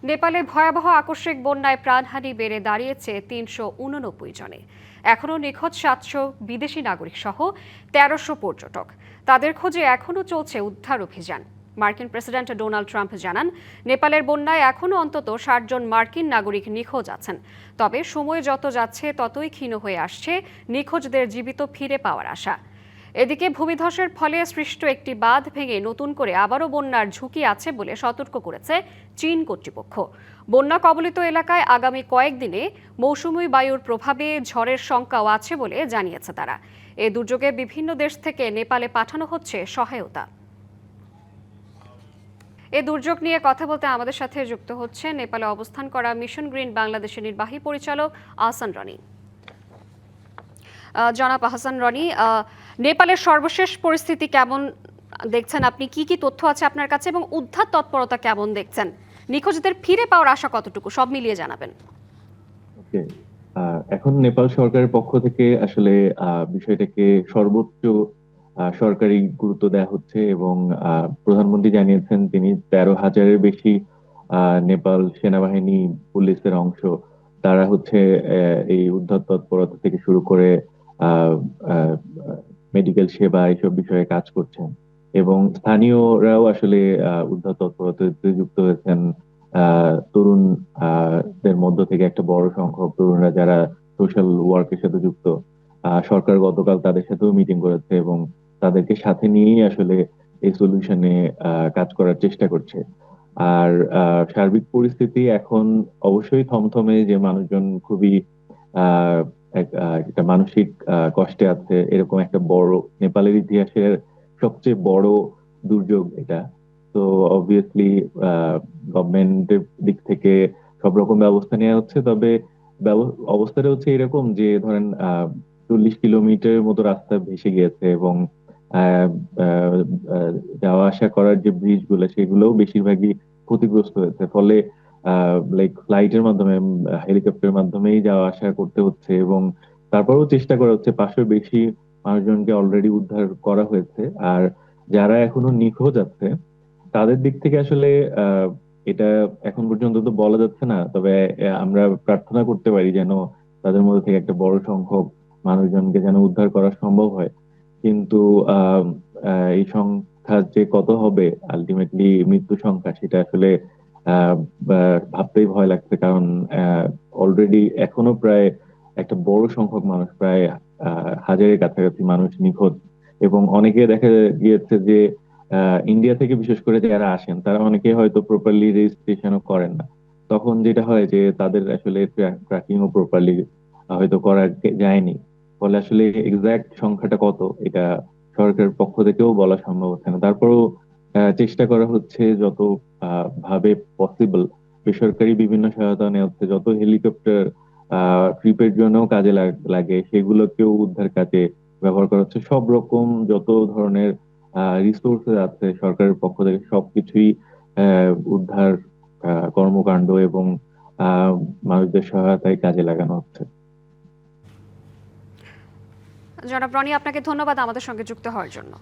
নেপালে ভয়াবহ আকস্মিক বন্যায় প্রাণহানি বেড়ে দাঁড়িয়েছে ৩৮৯ জনে। এখনও নিখোঁজ ৭০০ বিদেশি নাগরিক সহ ১৩০০ পর্যটক। তাদের খোঁজে এখনও চলছে উদ্ধার অভিযান। মার্কিন প্রেসিডেন্ট ডোনাল্ড ট্রাম্প জানান, নেপালের বন্যায় এখনও অন্তত ৬০ জন মার্কিন নাগরিক নিখোঁজ আছেন। তবে সময় যত যাচ্ছে ততই ক্ষীণ হয়ে আসছে নিখোঁজদের জীবিত ফিরে পাওয়ার আশা। এদিকে ভূমিধসের ফলে সৃষ্ট একটি বাঁধ ভেঙে নতুন করে আবারও বন্যার ঝুঁকি আছে বলে সতর্ক করেছে চীন কর্তৃপক্ষ। বন্যা কবলিত এলাকায় আগামী কয়েকদিনে মৌসুমী বায়ুর প্রভাবে ঝড়ের শঙ্কাও আছে বলে জানিয়েছে তারা। এ দুর্যোগে বিভিন্ন দেশ থেকে নেপালে পাঠানো হচ্ছে সহায়তা। এ দুর্যোগ নিয়ে কথা বলতে আমাদের সাথে যুক্ত হচ্ছে নেপালে অবস্থান করা মিশন গ্রিন বাংলাদেশের নির্বাহী পরিচালক আহসান রনি। জনাব আহসান রনি, নেপালের সর্বশেষ পরিস্থিতি কেমন দেখছেন আপনি? কি কি তথ্য আছে আপনার কাছে এবং উদ্ধার তৎপরতা কেমন দেখছেন? নিখোঁজদের ফিরে পাওয়ার আশা কতটুকু, সব মিলিয়ে জানাবেন। এখন নেপাল সরকারের পক্ষ থেকে আসলে বিষয়টাকে সর্বোচ্চ সরকারি গুরুত্ব দেওয়া হচ্ছে এবং প্রধানমন্ত্রী জানিয়েছেন তিনি ১৩,০০০-এর বেশি নেপাল সেনাবাহিনী পুলিশের অংশ তারা হচ্ছে এই উদ্ধার তৎপরতা থেকে শুরু করে মেডিকেল সেবা এইসব বিষয়ে কাজ করছেন এবং স্থানীয়রাও আসলে উদ্ধার তৎপরতাতে যুক্ত হয়েছেন। তরুণ দের মধ্য থেকে একটা বড় সংখ্যক তরুণরা যারা সোশ্যাল ওয়ার্কের সাথে যুক্ত, সরকার গতকাল তাদের সাথেও মিটিং করেছে এবং তাদেরকে সাথে নিয়েই আসলে এই সলিউশনে কাজ করার চেষ্টা করছে। আর সার্বিক পরিস্থিতি এখন অবশ্যই থমথমে, যে মানুষজন খুবই আহ একটা মানসিক কষ্টে আছে। এরকম একটা বড়, নেপালের ইতিহাসের সবচেয়ে বড় দুর্যোগ এটা। তো অবভিয়াসলি গভর্নমেন্টের দিক থেকে সব রকম ব্যবস্থা নেওয়া হচ্ছে। তবে অবস্থাটা হচ্ছে এরকম যে ধরেন ৪০ কিলোমিটার মতো রাস্তা ভেসে গিয়েছে এবং আহ, আহ, আহ, যাওয়া আসা করার যে ব্রিজ গুলো সেগুলোও বেশিরভাগই ক্ষতিগ্রস্ত হয়েছে। ফলে লাইক ফ্লাইটের মাধ্যমে, হেলিকপ্টারের মাধ্যমেই যাওয়া আসা করতে হচ্ছে এবং তারপরেও চেষ্টা করা হচ্ছে। ৫০০ বেশি মানুষজনকে অলরেডি উদ্ধার করা হয়েছে। আর যারা এখনো নিখোঁজ আছে তাদের দিক থেকে আসলে এটা এখন পর্যন্ত তো বলা যাচ্ছে না। তবে আমরা প্রার্থনা করতে পারি যেন তাদের মধ্যে থেকে একটা বড় সংখ্যক মানুষজনকে যেন উদ্ধার করা সম্ভব হয়। কিন্তু আহ আহ, এই সংখ্যা যে কত হবে আলটিমেটলি, মৃত্যু সংখ্যা, সেটা আসলে ভাবতেই ভয় লাগছে। কারণ অলরেডি এখনো প্রায় একটা বড় সংখ্যক মানুষ, প্রায় ১,০০০-এর কাছাকাছি মানুষ নিখোঁজ। এবং অনেকে দেখা গিয়েছে যে ইন্ডিয়া থেকে বিশেষ করে যারা আসেন তারা অনেকে হয়তো প্রপারলি রেজিস্ট্রেশনও করেন না। তখন যেটা হয় যে তাদের আসলে ট্র্যাকিংও প্রপারলি হয়তো করা যায়নি। ফলে আসলে এক্সাক্ট সংখ্যাটা কত এটা সরকারের পক্ষ থেকেও বলা সম্ভব হচ্ছে না। তারপরেও চেষ্টা করা হচ্ছে যত ভাবে পসিবল। বেসরকারি বিভিন্ন সহায়তা নেওয়া হচ্ছে, যত হেলিকপ্টার ট্রিপের জন্য কাজে লাগে সেগুলোকেও উদ্ধার কাজে ব্যবহার করা হচ্ছে। সব রকম যত ধরনের রিসোর্সেস আছে সরকারের পক্ষ থেকে সবকিছুই উদ্ধার কর্মকাণ্ড এবং আহ মানুষদের সহায়তায় কাজে লাগানো হচ্ছে। জনাব রনি, আপনাকে ধন্যবাদ আমাদের সঙ্গে যুক্ত হওয়ার জন্য।